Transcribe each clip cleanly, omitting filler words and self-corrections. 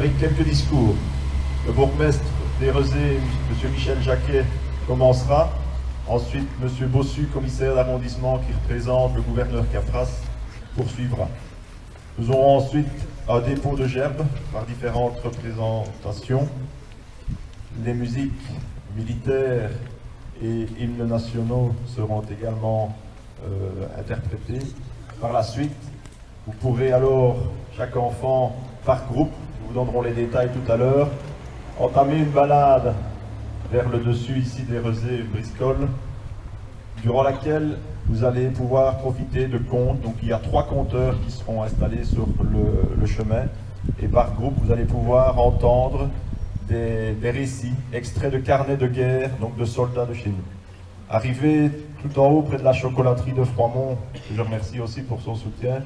avec quelques discours. Le bourgmestre d'Érezé, M. Michel Jacquet, commencera. Ensuite, M. Bossu, commissaire d'arrondissement qui représente le gouverneur Capras, poursuivra. Nous aurons ensuite un dépôt de gerbes par différentes représentations. Les musiques militaires et hymnes nationaux seront également interprétés. Par la suite, vous pourrez alors, chaque enfant par groupe, nous vous donnerons les détails tout à l'heure, entamer une balade vers le dessus ici d'Érezé et Briscoll, durant laquelle vous allez pouvoir profiter de contes. Donc il y a 3 conteurs qui seront installés sur le chemin, et par groupe vous allez pouvoir entendre des récits, extraits de carnets de guerre, donc de soldats de chez nous. Arrivé tout en haut près de la chocolaterie de Froidmont, que je remercie aussi pour son soutien,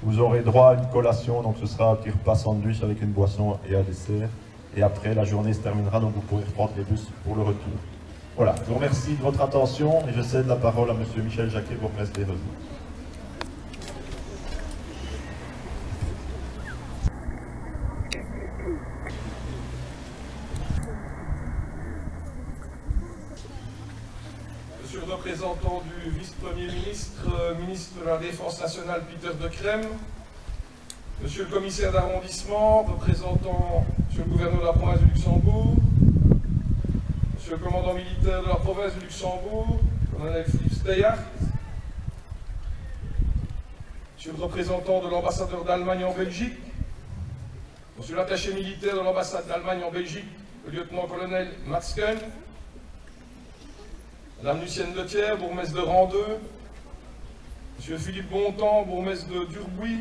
vous aurez droit à une collation, donc ce sera un petit repas sandwich avec une boisson et un dessert. Et après, la journée se terminera, donc vous pourrez reprendre les bus pour le retour. Voilà, je vous remercie de votre attention et je cède la parole à M. Michel Jacquet, bourgmestre d'Érezé. Monsieur le représentant du vice-premier ministre, ministre de la Défense nationale Peter De Crème, Monsieur le commissaire d'arrondissement, représentant Monsieur le gouverneur de la province du Luxembourg, Monsieur le commandant militaire de la province du Luxembourg, colonel Philippe Steyart, Monsieur le représentant de l'ambassadeur d'Allemagne en Belgique, Monsieur l'attaché militaire de l'ambassade d'Allemagne en Belgique, le lieutenant-colonel Matzken, Madame Lucienne Lethière, bourgmestre de Randeux, Monsieur Philippe Bontemps, bourgmestre de Durbuy,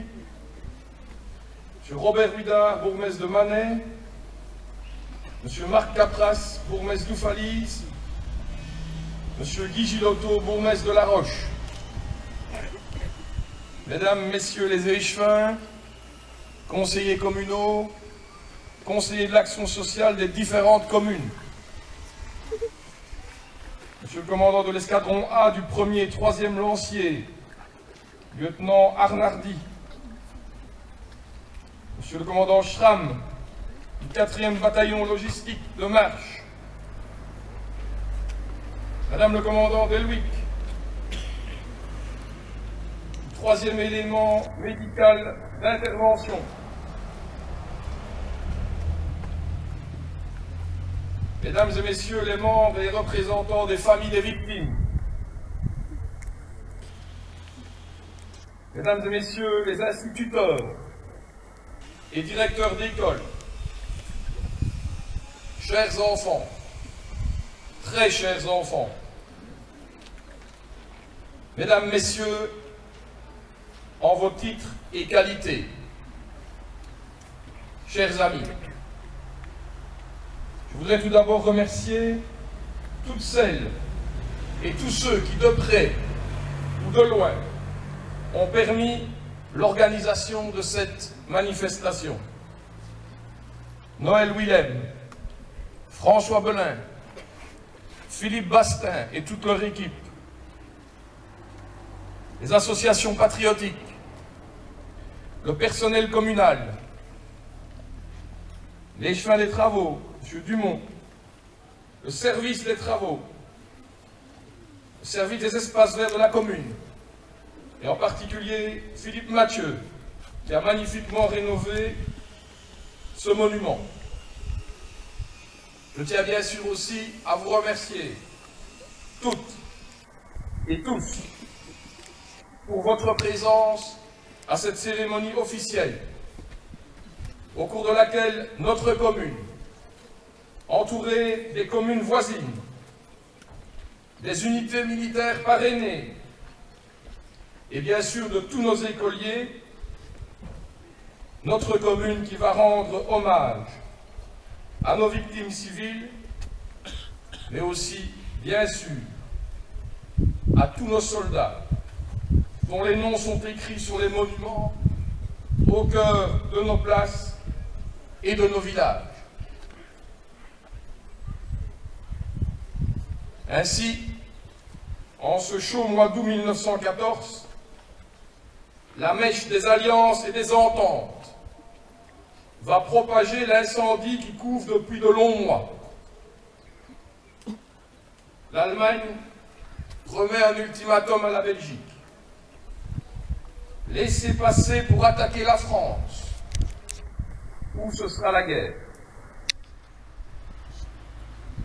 Monsieur Robert Huidard, bourgmestre de Manet, Monsieur Marc Capras, bourgmestre d'Oufalise, Monsieur Guy Gilotto, bourgmestre de La Roche, Mesdames, Messieurs les échevins, conseillers communaux, conseillers de l'action sociale des différentes communes, Monsieur le commandant de l'escadron A du 1er et 3e lancier, lieutenant Arnardi, Monsieur le commandant Schramm du 4e bataillon logistique de Marche, Madame le commandant Delwick, du 3e élément médical d'intervention, Mesdames et Messieurs les membres et représentants des familles des victimes, Mesdames et Messieurs les instituteurs et directeurs d'école, chers enfants, très chers enfants, Mesdames, Messieurs, en vos titres et qualités, chers amis, je voudrais tout d'abord remercier toutes celles et tous ceux qui, de près ou de loin, ont permis l'organisation de cette manifestation. Noël Willem, François Belin, Philippe Bastin et toute leur équipe, les associations patriotiques, le personnel communal, les chemins des travaux, M. Dumont, le service des travaux, le service des espaces verts de la commune, et en particulier Philippe Mathieu, qui a magnifiquement rénové ce monument. Je tiens bien sûr aussi à vous remercier, toutes et tous, pour votre présence à cette cérémonie officielle, au cours de laquelle notre commune, entourée des communes voisines, des unités militaires parrainées, et bien sûr de tous nos écoliers, notre commune qui va rendre hommage à nos victimes civiles, mais aussi, bien sûr, à tous nos soldats, dont les noms sont écrits sur les monuments, au cœur de nos places et de nos villages. Ainsi, en ce chaud mois d'août 1914, la mèche des alliances et des ententes va propager l'incendie qui couvre depuis de longs mois. L'Allemagne remet un ultimatum à la Belgique. Laissez passer pour attaquer la France, ou ce sera la guerre.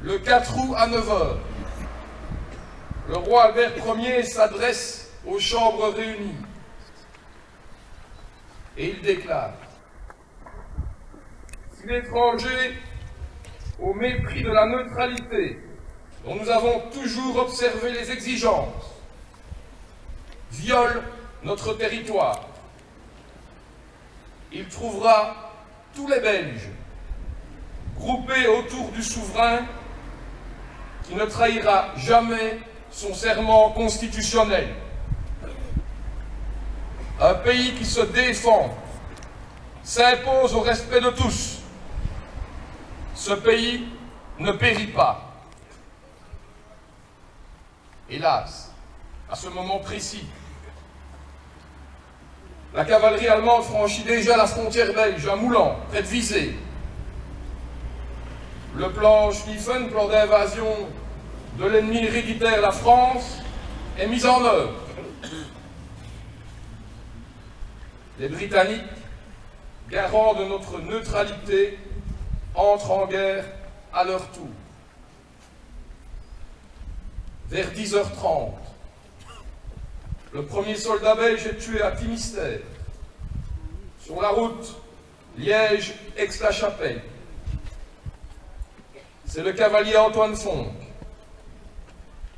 Le 4 août à 9 h, le roi Albert Ier s'adresse aux chambres réunies et il déclare: si l'étranger, au mépris de la neutralité dont nous avons toujours observé les exigences, viole notre territoire, il trouvera tous les Belges groupés autour du souverain qui ne trahira jamais son serment constitutionnel. Un pays qui se défend s'impose au respect de tous. Ce pays ne périt pas. Hélas, à ce moment précis, la cavalerie allemande franchit déjà la frontière belge à Moulan, près de Visé. Le plan Schlieffen, plan d'invasion de l'ennemi héréditaire, la France, est mis en œuvre. Les Britanniques, garants de notre neutralité, entrent en guerre à leur tour. Vers 10 h 30, le premier soldat belge est tué à Timistère, sur la route Liège-Aix-la-Chapelle. C'est le cavalier Antoine Fonck,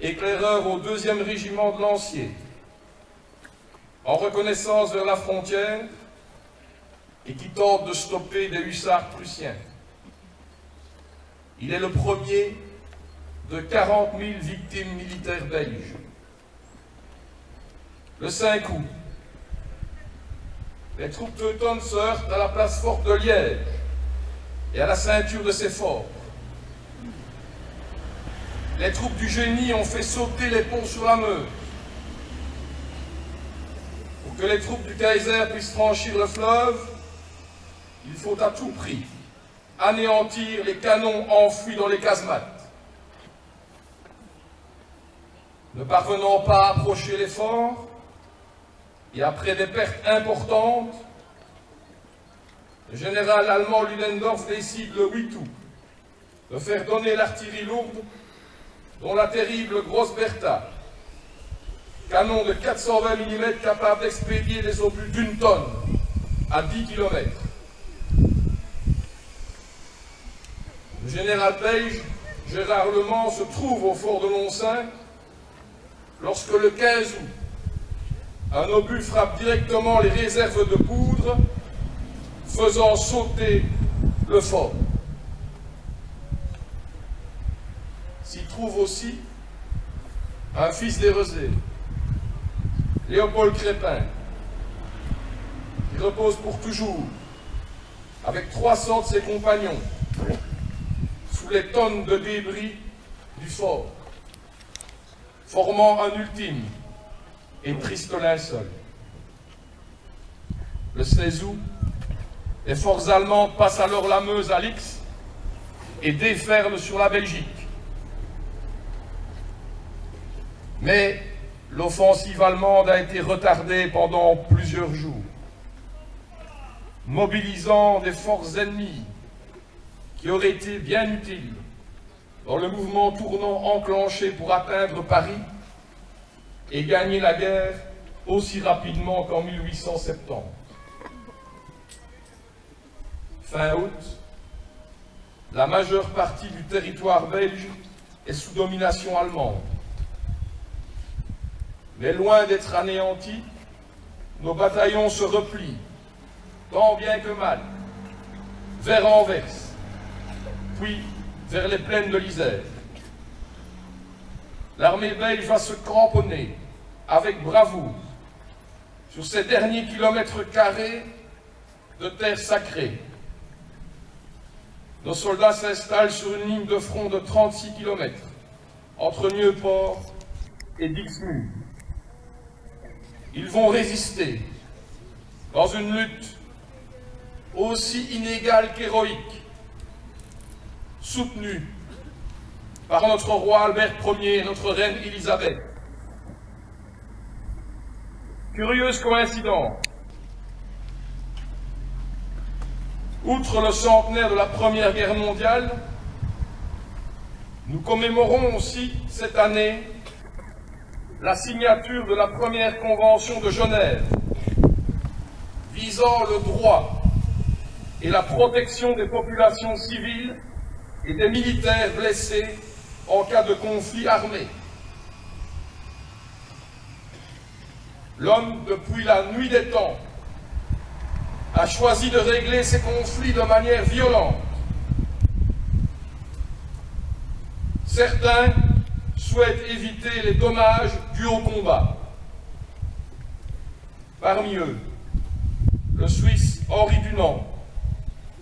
éclaireur au 2e régiment de Lanciers, en reconnaissance vers la frontière et qui tente de stopper des hussards prussiens. Il est le premier de 40 000 victimes militaires belges. Le 5 août, les troupes teutones se heurtent à la place forte de Liège et à la ceinture de ses forts. Les troupes du génie ont fait sauter les ponts sur la Meuse. Pour que les troupes du Kaiser puissent franchir le fleuve, il faut à tout prix anéantir les canons enfouis dans les casemates. Ne parvenant pas à approcher les forts, et après des pertes importantes, le général allemand Ludendorff décide le 8 août de faire donner l'artillerie lourde, dont la terrible Grosse Bertha, canon de 420 mm capable d'expédier des obus d'1 tonne à 10 km. Le général belge Gérard Lemans se trouve au fort de Lonsin lorsque le 15 août, un obus frappe directement les réserves de poudre, faisant sauter le fort. S'y trouve aussi un fils d'Érezé, Léopold Crépin, qui repose pour toujours, avec 300 de ses compagnons, sous les tonnes de débris du fort, formant un ultime et triste linceul. Le 16 août, les forces allemandes passent alors la Meuse à Lix et déferlent sur la Belgique. Mais l'offensive allemande a été retardée pendant plusieurs jours, mobilisant des forces ennemies qui auraient été bien utiles dans le mouvement tournant enclenché pour atteindre Paris et gagner la guerre aussi rapidement qu'en 1870. Fin août, la majeure partie du territoire belge est sous domination allemande. Mais loin d'être anéantis, nos bataillons se replient, tant bien que mal, vers Anvers, puis vers les plaines de l'Isère. L'armée belge va se cramponner avec bravoure sur ces derniers kilomètres carrés de terre sacrée. Nos soldats s'installent sur une ligne de front de 36 km entre Nieuport et Dixmude. Ils vont résister dans une lutte aussi inégal qu'héroïque, soutenu par notre roi Albert Ier et notre reine Élisabeth. Curieuse coïncidence, outre le centenaire de la Première Guerre mondiale, nous commémorons aussi cette année la signature de la première Convention de Genève visant le droit et la protection des populations civiles et des militaires blessés en cas de conflit armé. L'homme, depuis la nuit des temps, a choisi de régler ces conflits de manière violente. Certains souhaitent éviter les dommages dus au combat. Parmi eux, le Suisse Henri Dunant,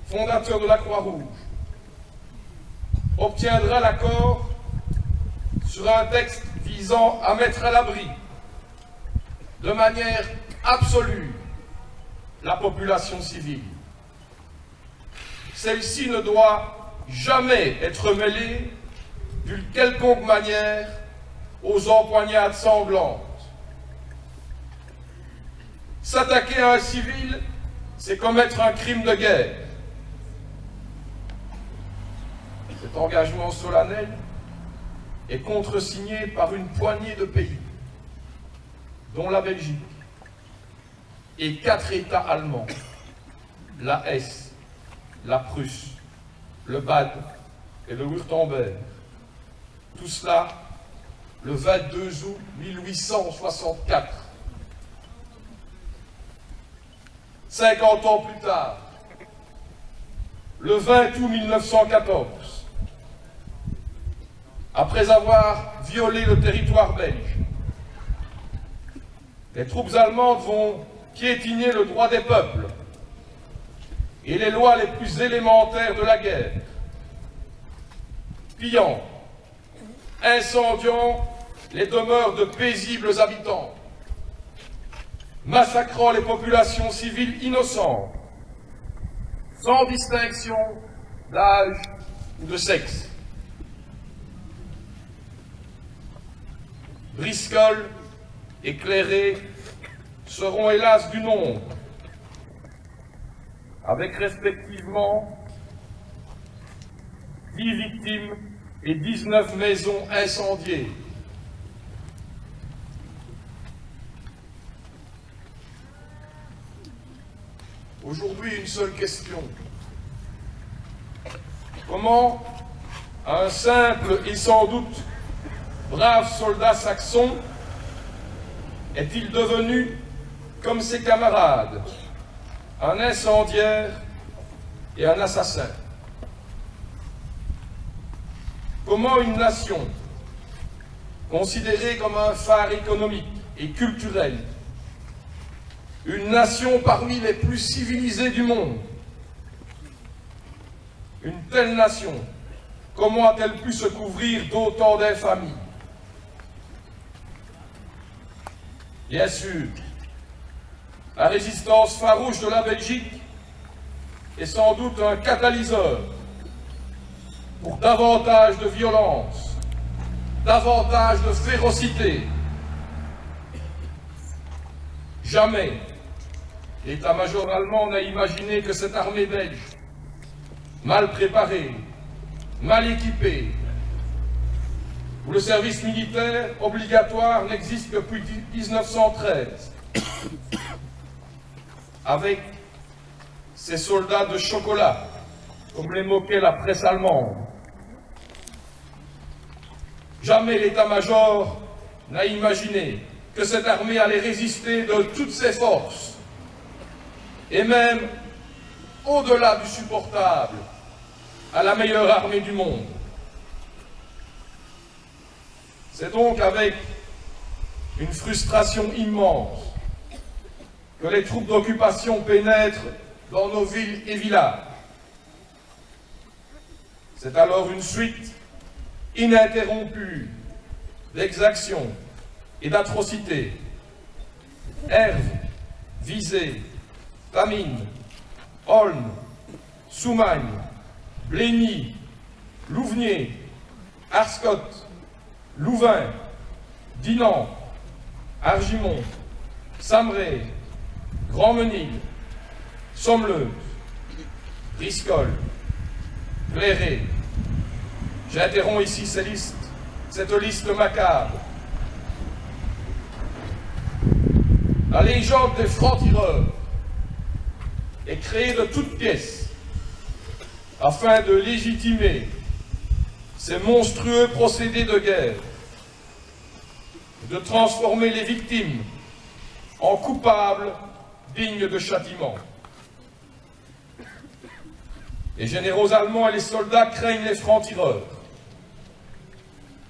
fondateur de la Croix-Rouge, obtiendra l'accord sur un texte visant à mettre à l'abri, de manière absolue, la population civile. Celle-ci ne doit jamais être mêlée d'une quelconque manière aux empoignades sanglantes. S'attaquer à un civil, c'est commettre un crime de guerre. Cet engagement solennel est contresigné par une poignée de pays, dont la Belgique, et 4 États allemands, la Hesse, la Prusse, le Bade et le Wurtemberg. Tout cela le 22 août 1864. 50 ans plus tard, le 20 août 1914, après avoir violé le territoire belge, les troupes allemandes vont piétiner le droit des peuples et les lois les plus élémentaires de la guerre, pillant, incendiant les demeures de paisibles habitants, massacrant les populations civiles innocentes, sans distinction d'âge ou de sexe. Briscoles et Cléré seront hélas du nombre, avec respectivement 10 victimes et 19 maisons incendiées. Aujourd'hui, une seule question. Comment un simple et sans doute brave soldat saxon est-il devenu, comme ses camarades, un incendiaire et un assassin? Comment une nation, considérée comme un phare économique et culturel, une nation parmi les plus civilisées du monde, une telle nation, comment a-t-elle pu se couvrir d'autant d'infamie? Bien sûr, la résistance farouche de la Belgique est sans doute un catalyseur pour davantage de violence, davantage de férocité. Jamais l'état-major allemand n'a imaginé que cette armée belge, mal préparée, mal équipée, où le service militaire obligatoire n'existe que depuis 1913, avec ces soldats de chocolat, comme les moquait la presse allemande. Jamais l'état-major n'a imaginé que cette armée allait résister de toutes ses forces, et même au-delà du supportable, à la meilleure armée du monde. C'est donc avec une frustration immense que les troupes d'occupation pénètrent dans nos villes et villages. C'est alors une suite ininterrompue d'exactions et d'atrocités. Herve, Visé, Famine, Aulne, Soumagne, Blény, Louvenier, Arscotte, Louvain, Dinan, Argimont, Samré, Grandmenil, Sommeleuse, Riscol, Bléré. J'interromps ici cette liste macabre. La légende des francs-tireurs est créée de toutes pièces afin de légitimer ces monstrueux procédés de guerre, de transformer les victimes en coupables dignes de châtiment. Les généraux allemands et les soldats craignent les francs-tireurs.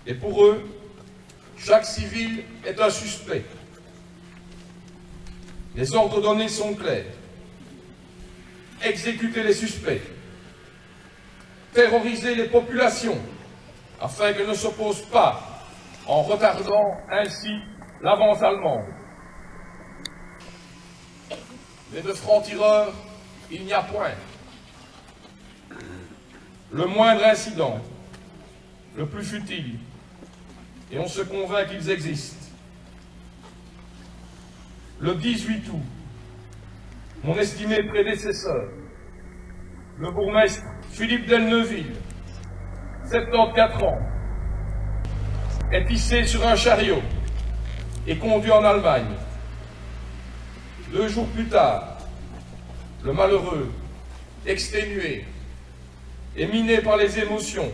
Et pour eux, chaque civil est un suspect. Les ordres donnés sont clairs. Exécuter les suspects. Terroriser les populations afin qu'elles ne s'opposent pas en retardant ainsi l'avance allemande. Mais de francs-tireurs, il n'y a point. Le moindre incident, le plus futile, et on se convainc qu'ils existent. Le 18 août, mon estimé prédécesseur, le bourgmestre Philippe Delneuville, 74 ans, est hissé sur un chariot et conduit en Allemagne. 2 jours plus tard, le malheureux, exténué et miné par les émotions,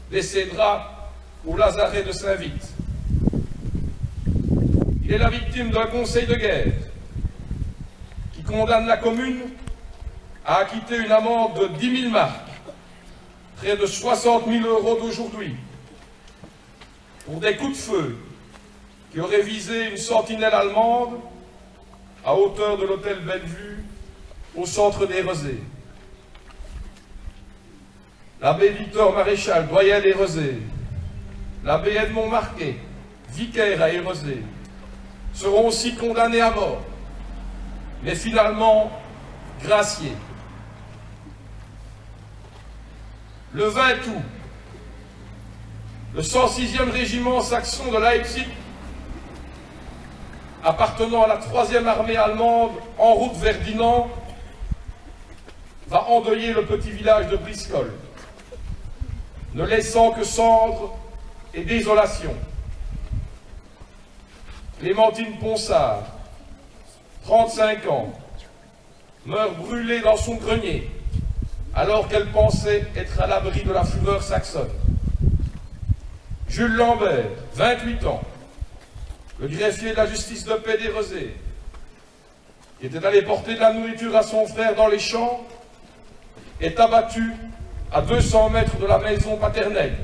décédera au lazaret de Saint-Vite. Il est la victime d'un conseil de guerre qui condamne la commune à acquitter une amende de 10 000 marks, près de 60 000 € d'aujourd'hui, pour des coups de feu qui auraient visé une sentinelle allemande à hauteur de l'hôtel Bellevue au centre des Rezés. L'abbé Victor Maréchal, doyen des Rezés, l'abbé Edmond Marquet, vicaire à Érezé, seront aussi condamnés à mort, mais finalement graciés. Le 20 août, le 106e régiment saxon de Leipzig, appartenant à la 3e armée allemande en route vers Dinan, va endeuiller le petit village de Briscoll, ne laissant que cendres et désolation. Clémentine Ponsard, 35 ans, meurt brûlée dans son grenier, alors qu'elle pensait être à l'abri de la fureur saxonne. Jules Lambert, 28 ans, le greffier de la justice de paix des Rezés, qui était allé porter de la nourriture à son frère dans les champs, est abattu à 200 mètres de la maison paternelle.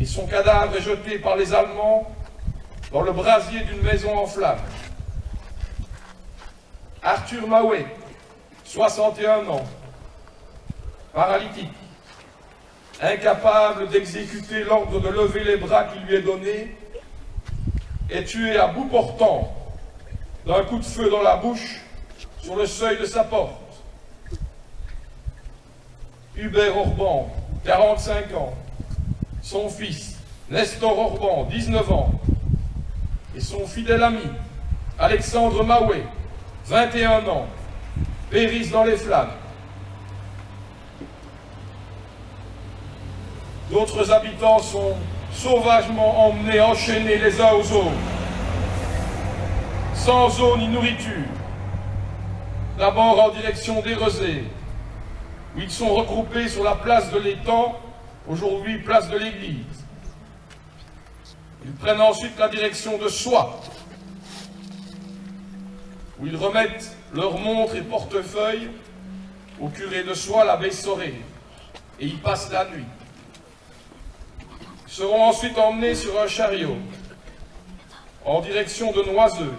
Et son cadavre est jeté par les Allemands dans le brasier d'une maison en flammes. Arthur Mahouet, 61 ans, paralytique, incapable d'exécuter l'ordre de lever les bras qui lui est donné, est tué à bout portant d'un coup de feu dans la bouche sur le seuil de sa porte. Hubert Orban, 45 ans, son fils Nestor Orban, 19 ans, et son fidèle ami Alexandre Mahouet, 21 ans, périssent dans les flammes. D'autres habitants sont sauvagement emmenés, enchaînés les uns aux autres, sans eau ni nourriture, d'abord en direction d'Érezé, où ils sont regroupés sur la place de l'Étang, aujourd'hui place de l'Église. Ils prennent ensuite la direction de Soie, où ils remettent leurs montres et portefeuilles au curé de Soie, l'abbé Soré, et y passent la nuit. Ils seront ensuite emmenés sur un chariot en direction de Noiseux,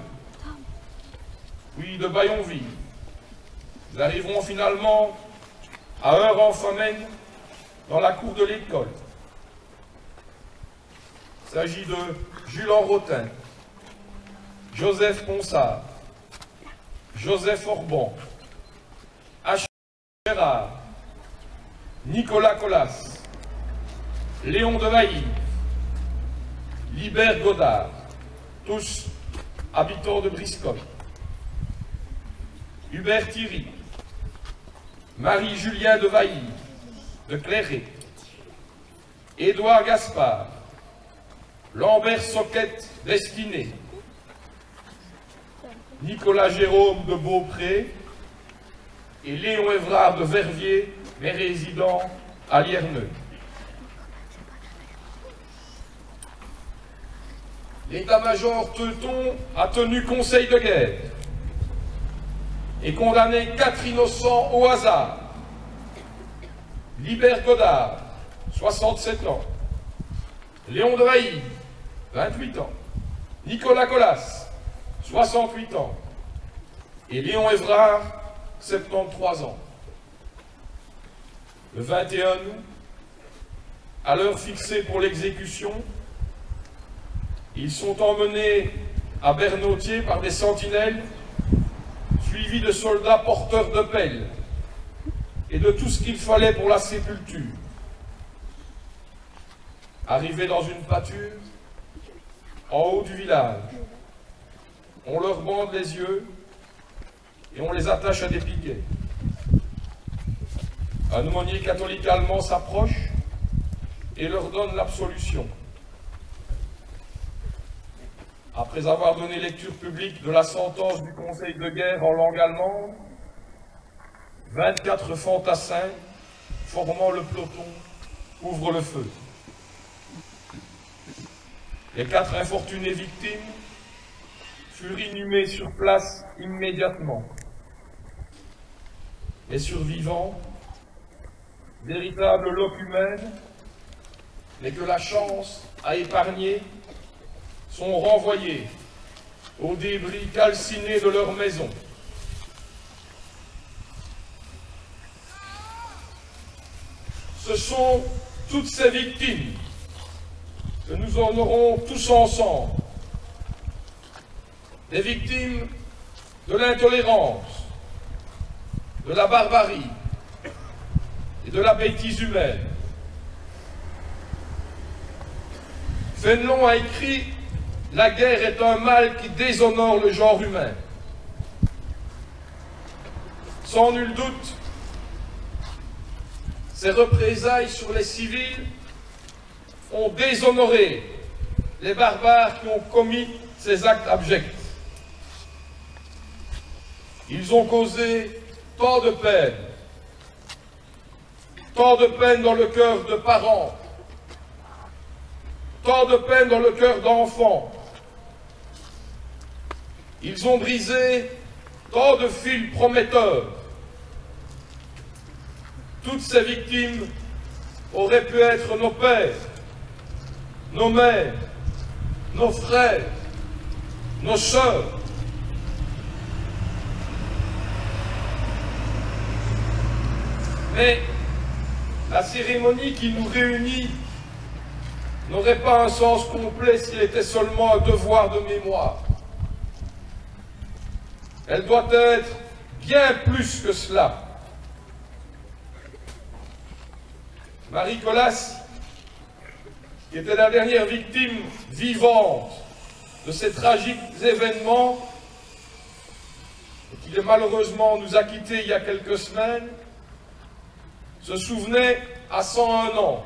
puis de Bayonville. Ils arriveront finalement à Heure-en-Famenne, dans la cour de l'école. Il s'agit de Jules Enrotin, Joseph Ponsard, Joseph Orban, Gérard, Nicolas Colas, Léon de Vailly, Libert Godard, tous habitants de Briscoe, Hubert Thierry, Marie-Julien de Vailly, de Cléré, Édouard Gaspard, Lambert Soquette d'Estiné, Nicolas Jérôme de Beaupré et Léon Évrard de Verviers, mais résidant à Lierneux. L'état-major Teuton a tenu conseil de guerre et condamné 4 innocents au hasard. Libert Godard, 67 ans. Léon de Vailly, 28 ans. Nicolas Colas, 68 ans. Et Léon Évrard, 73 ans. Le 21 août, à l'heure fixée pour l'exécution, ils sont emmenés à Bernautier par des sentinelles, suivis de soldats porteurs de pelles et de tout ce qu'il fallait pour la sépulture. Arrivés dans une pâture, en haut du village, on leur bande les yeux et on les attache à des piquets. Un aumônier catholique allemand s'approche et leur donne l'absolution. Après avoir donné lecture publique de la sentence du Conseil de guerre en langue allemande, 24 fantassins formant le peloton ouvrent le feu. Les 4 infortunées victimes furent inhumées sur place immédiatement. Les survivants, véritables locumènes, mais que la chance a épargnés, sont renvoyés aux débris calcinés de leur maison. Ce sont toutes ces victimes que nous honorons tous ensemble, des victimes de l'intolérance, de la barbarie et de la bêtise humaine. Fénelon a écrit « La guerre est un mal qui déshonore le genre humain ». Sans nul doute, ces représailles sur les civils ont déshonoré les barbares qui ont commis ces actes abjects. Ils ont causé tant de peine dans le cœur de parents, tant de peine dans le cœur d'enfants. Ils ont brisé tant de fils prometteurs. Toutes ces victimes auraient pu être nos pères, nos mères, nos frères, nos sœurs. Mais la cérémonie qui nous réunit n'aurait pas un sens complet s'il était seulement un devoir de mémoire. Elle doit être bien plus que cela. Marie Colas, qui était la dernière victime vivante de ces tragiques événements, et qui malheureusement nous a quittés il y a quelques semaines, se souvenait à 101 ans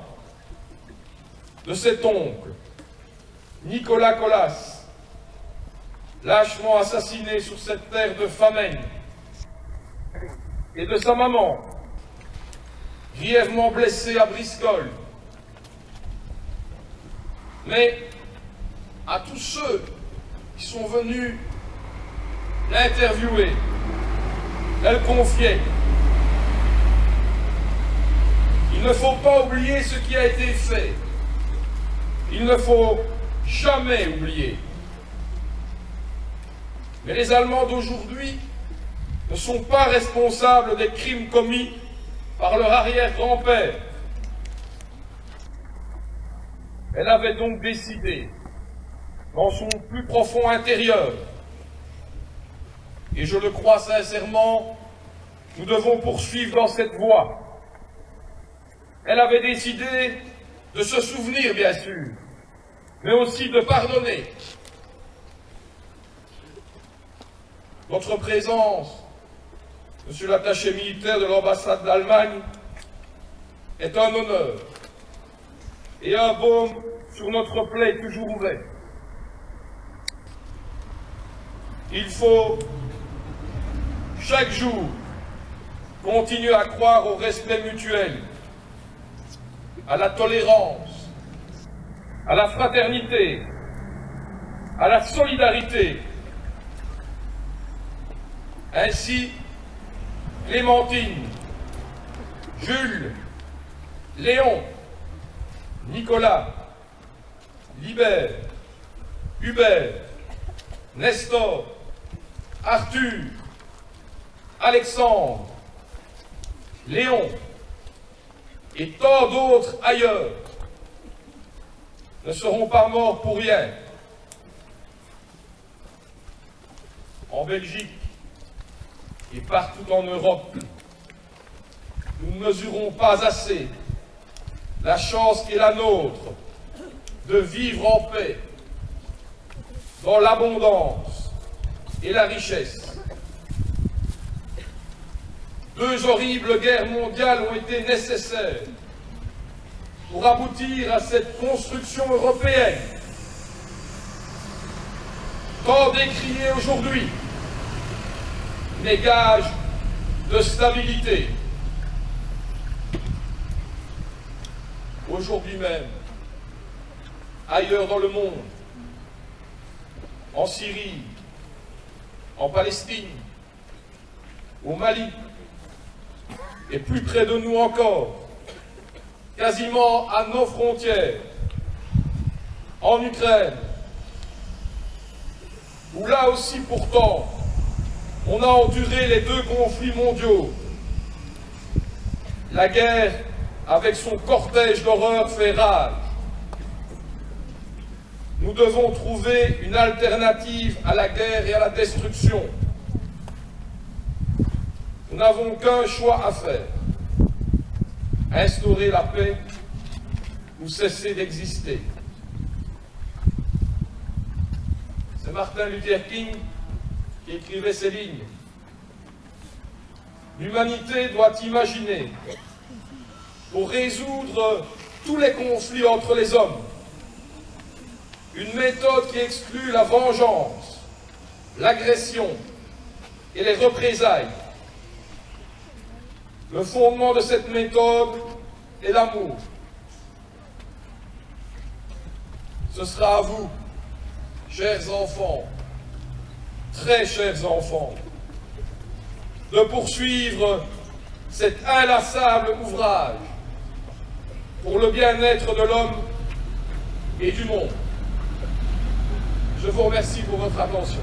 de cet oncle, Nicolas Colas, lâchement assassiné sur cette terre de Famenne, et de sa maman, grièvement blessée à Briscoe. Mais à tous ceux qui sont venus l'interviewer, elle confiait: il ne faut pas oublier ce qui a été fait. Il ne faut jamais oublier. Mais les Allemands d'aujourd'hui ne sont pas responsables des crimes commis par leur arrière-grand-père. Elle avait donc décidé, dans son plus profond intérieur, et je le crois sincèrement, nous devons poursuivre dans cette voie. Elle avait décidé de se souvenir, bien sûr, mais aussi de pardonner. Votre présence, monsieur l'attaché militaire de l'ambassade d'Allemagne, est un honneur et un baume sur notre plaie toujours ouverte. Il faut, chaque jour, continuer à croire au respect mutuel, à la tolérance, à la fraternité, à la solidarité. Ainsi, Clémentine, Jules, Léon, Nicolas, Libert, Hubert, Nestor, Arthur, Alexandre, Léon et tant d'autres ailleurs ne seront pas morts pour rien. En Belgique et partout en Europe, nous ne mesurons pas assez la chance qui est la nôtre de vivre en paix, dans l'abondance et la richesse. 2 horribles guerres mondiales ont été nécessaires pour aboutir à cette construction européenne, tant décriée aujourd'hui, mais gage de stabilité. Aujourd'hui même, ailleurs dans le monde, en Syrie, en Palestine, au Mali, et plus près de nous encore, quasiment à nos frontières, en Ukraine, où là aussi pourtant, on a enduré les 2 conflits mondiaux. La guerre, avec son cortège d'horreur, fait rage. Nous devons trouver une alternative à la guerre et à la destruction. Nous n'avons qu'un choix à faire. Instaurer la paix ou cesser d'exister. C'est Martin Luther King qui écrivait ces lignes. L'humanité doit imaginer, pour résoudre tous les conflits entre les hommes, une méthode qui exclut la vengeance, l'agression et les représailles. Le fondement de cette méthode est l'amour. Ce sera à vous, chers enfants, très chers enfants, de poursuivre cet inlassable ouvrage pour le bien-être de l'homme et du monde. Je vous remercie pour votre attention.